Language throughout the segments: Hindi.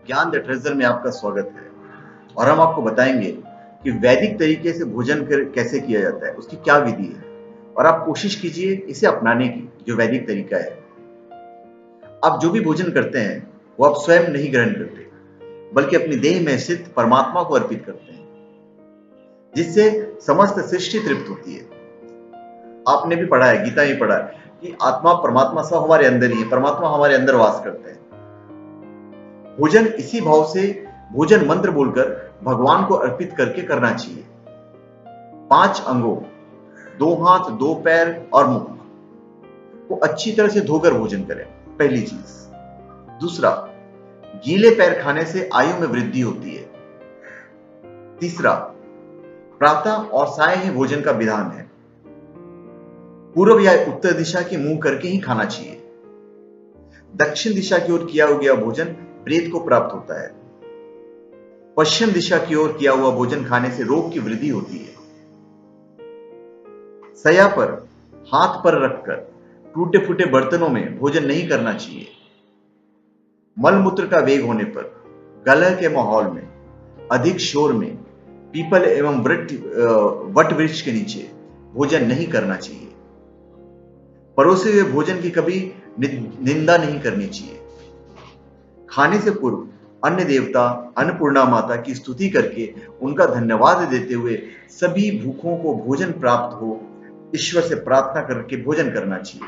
ज्ञान द ट्रेजर में आपका स्वागत है। और हम आपको बताएंगे कि वैदिक तरीके से भोजन कैसे किया जाता है, उसकी क्या विधि है। और आप कोशिश कीजिए इसे अपनाने की, जो वैदिक तरीका है। आप जो भी भोजन करते हैं वो आप स्वयं नहीं ग्रहण करते, बल्कि अपनी देह में स्थित परमात्मा को अर्पित करते हैं, जिससे समस्त सृष्टि तृप्त होती है। आपने भी पढ़ा है, गीता में पढ़ा है कि आत्मा परमात्मा सब हमारे अंदर ही है, परमात्मा हमारे अंदर वास करते हैं। भोजन इसी भाव से भोजन मंत्र बोलकर भगवान को अर्पित करके करना चाहिए। 5 अंगों, 2 हाथ, 2 पैर और मुख को अच्छी तरह से धोकर भोजन करें, पहली चीज। दूसरा, गीले पैर खाने से आयु में वृद्धि होती है। तीसरा, प्रातः और साय ही भोजन का विधान है। पूर्व या उत्तर दिशा के मुंह करके ही खाना चाहिए। दक्षिण दिशा की ओर किया गया भोजन प्रेत को प्राप्त होता है। पश्चिम दिशा की ओर किया हुआ भोजन खाने से रोग की वृद्धि होती है। सया पर हाथ पर रखकर टूटे फूटे बर्तनों में भोजन नहीं करना चाहिए। मलमूत्र का वेग होने पर कलह के माहौल में, अधिक शोर में, पीपल एवं वट वृक्ष के नीचे भोजन नहीं करना चाहिए। परोसे हुए भोजन की कभी निंदा नहीं करनी चाहिए। खाने से पूर्व अन्य देवता अन्नपूर्णा माता की स्तुति करके उनका धन्यवाद देते हुए सभी भूखों को भोजन प्राप्त हो, ईश्वर से प्रार्थना करके भोजन करना चाहिए।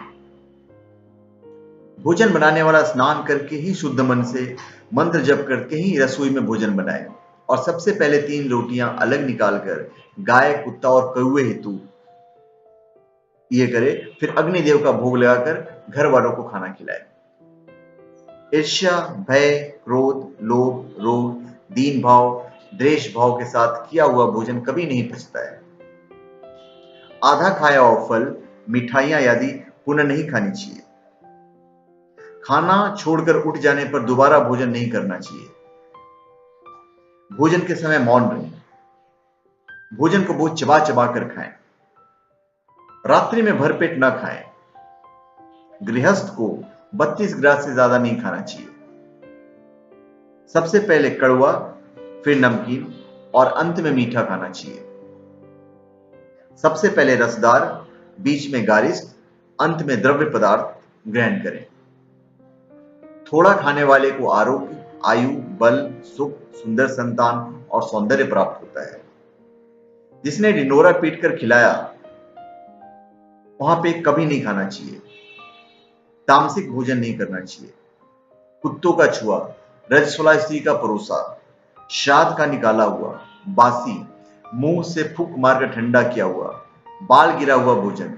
भोजन बनाने वाला स्नान करके ही शुद्ध मन से मंत्र जप करके ही रसोई में भोजन बनाए, और सबसे पहले 3 रोटियां अलग निकालकर गाय, कुत्ता और कौवे हेतु ये करे, फिर अग्निदेव का भोग लगाकर घर वालों को खाना खिलाए। ईर्ष्या, भय, क्रोध, लोभ, रोग, दीन भाव, द्वेष भाव के साथ किया हुआ भोजन कभी नहीं पचता है। आधा खाया हुआ फल, मिठाइयां आदि पुनः नहीं खानी चाहिए। खाना छोड़कर उठ जाने पर दोबारा भोजन नहीं करना चाहिए। भोजन के समय मौन रहें। भोजन को बहुत चबा चबा कर खाएं। रात्रि में भरपेट न खाएं। गृहस्थ को 32 ग्रास से ज्यादा नहीं खाना चाहिए। सबसे पहले कड़वा, फिर नमकीन और अंत में मीठा खाना चाहिए। सबसे पहले रसदार, बीच में गारिष्ठ, अंत में द्रव्य पदार्थ ग्रहण करें। थोड़ा खाने वाले को आरोग्य, आयु, बल, सुख, सुंदर संतान और सौंदर्य प्राप्त होता है। जिसने ढिंडोरा पीट कर खिलाया वहां पे कभी नहीं खाना चाहिए। तामसिक भोजन नहीं करना चाहिए। कुत्तों का छुआ, रजस्वला स्त्री का परोसा, श्राद्ध का निकाला हुआ, बासी, मुंह से फूंक मारकर ठंडा किया हुआ, बाल गिरा हुआ भोजन,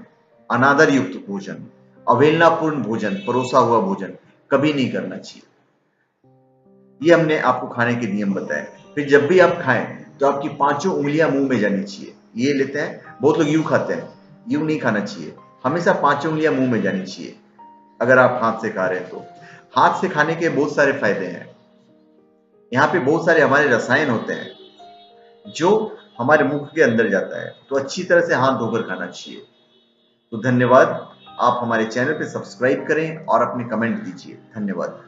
अनादर युक्त भोजन, अवहेलनापूर्ण भोजन, परोसा हुआ भोजन कभी नहीं करना चाहिए। ये हमने आपको खाने के नियम बताए। फिर जब भी आप खाएं तो आपकी 5 उंगलियां मुंह में जानी चाहिए। ये लेते हैं, बहुत लोग यूं खाते हैं, यूं नहीं खाना चाहिए। हमेशा 5 उंगलियां मुंह में जानी चाहिए। अगर आप हाथ से खा रहे हैं तो हाथ से खाने के बहुत सारे फायदे हैं। यहाँ पे बहुत सारे हमारे रसायन होते हैं जो हमारे मुख के अंदर जाता है, तो अच्छी तरह से हाथ धोकर खाना चाहिए। तो धन्यवाद। आप हमारे चैनल पे सब्सक्राइब करें और अपने कमेंट दीजिए। धन्यवाद।